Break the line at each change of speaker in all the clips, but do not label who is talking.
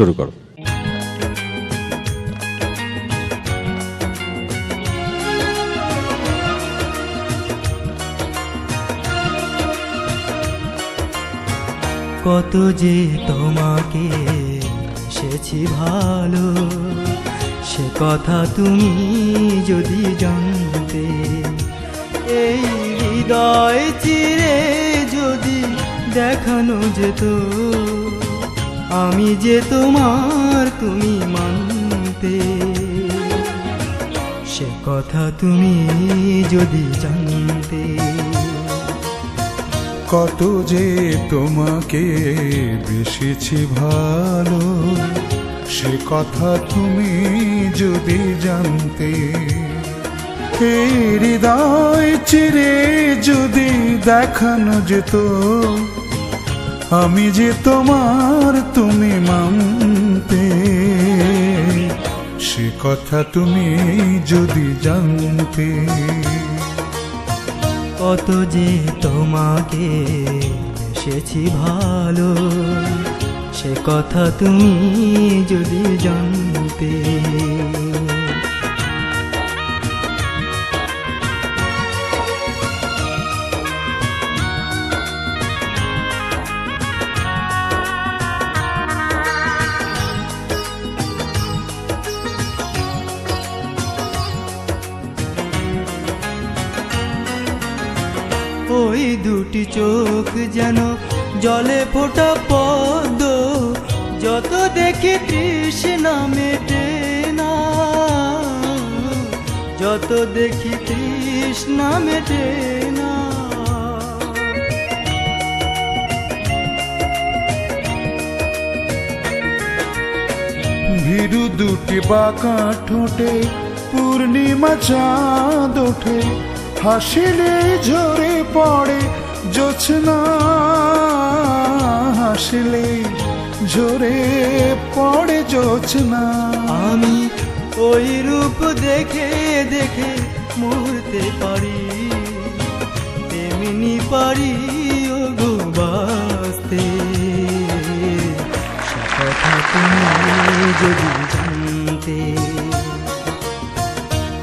শুরু করো।
কত যে তোমাকে এসেছি ভালো, সে কথা তুমি যদি জানতে। এই হৃদয় চিরে যদি দেখানো যেত, আমি যে তোমার তুমি মানতে। সে কথা তুমি যদি জানতে।
কত যে তোমাকে বেসেছি ভালো, সে কথা তুমি যদি জানতে। এই হৃদয় চিরে যদি দেখানো যেত, আমি যে তোমার তুমি মানতে। সে কথা তুমি যদি জানতে।
কত যে তোমাকে এসেছি ভালো, সে কথা তুমি যদি জানতে। ওই দুটি চোখ যেন জলে ফোটা পদ্ম, যত দেখি তৃষ্ণা মেটে না, যত দেখি তৃষ্ণা মেটে না।
ভীরু দুটি বাঁকা ঠোঁটে পূর্ণিমা চাঁদ ওঠে, হাসিলে ঝরে পড়ে জোছনা, হাসিলে ঝরে পড়ে জোছনা।
আমি ওই রূপ দেখে দেখে মরতে পারি, তেমনি পারি ও গো বাঁচতে। সে কথা তুমি যদি জানতে।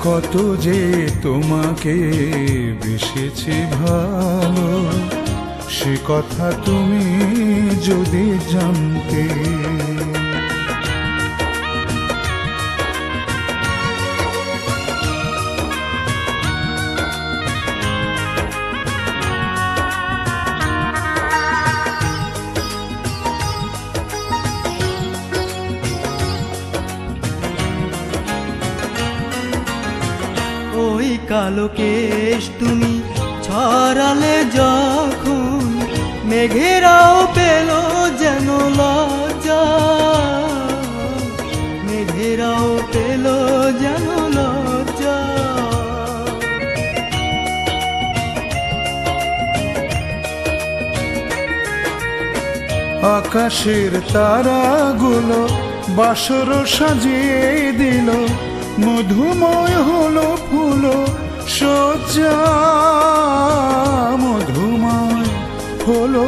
কত যে তোমাকে বেসেছি ভালো, সে কথা তুমি যদি জানতে।
ওই কালো কেশ তুমি ছড়ালে যখন, মেঘেরাও পেল যেন লজ্জা, মেঘেরাও পেল যেন লজ্জা।
আকাশের তারাগুলো বাসর সাজিয়ে দিল, মধুময় হলো ফুল সজ্জা, মধুময় হলো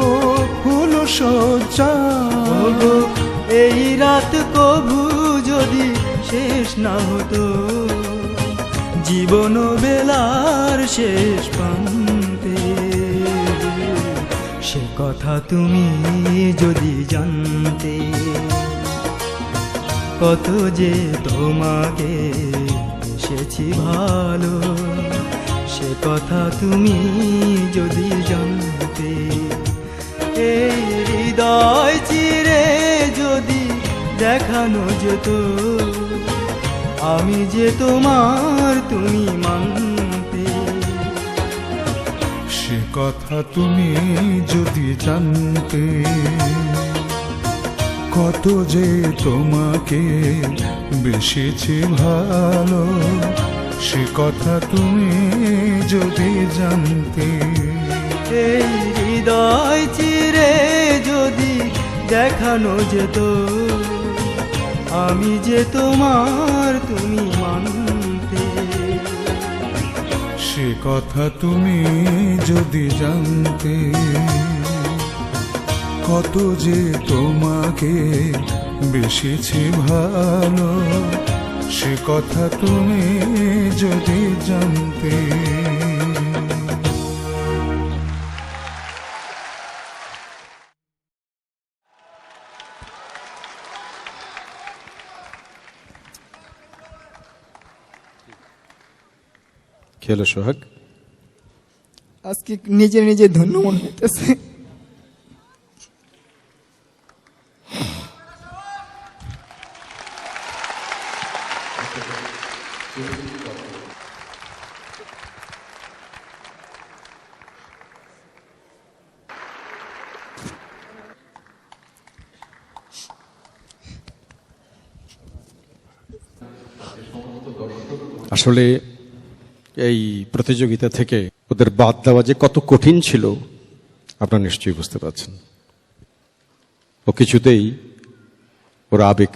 ফুল সজ্জা।
ওগো এই রাত কভু যদি শেষ না হতো, জীবন বেলার শেষ প্রান্তে। সে কথা তুমি যদি জানতে। কত যে তোমাকে এসেছি ভালো, সে কথা তুমি যদি জানতে। এই হৃদয় চিরে যদি দেখানো যেত, আমি যে তোমার তুমি মানতে।
সে কথা তুমি যদি জানতে। কত যে তোমাকে বেসেছি ভালো, সে কথা তুমি যদি জানতে।
এই হৃদয় চিরে যদি দেখানো যেত, আমি যে তোমার তুমি মানতে।
সে কথা তুমি যদি জানতে। কত যে তোমাকে বেশিছি ভালো, সে কথা তুমি যদি জানতে।
খেলো সোহাগ।
আজকে নিজে নিজে ধন্য মনে হইতেছে।
আসলে এই প্রতিযোগিতা থেকে ওদের বাদ দেওয়া যে কত কঠিন ছিল আপনারা নিশ্চয়ই বুঝতে পারছেন। ও কিছুতেই ওর আবেগ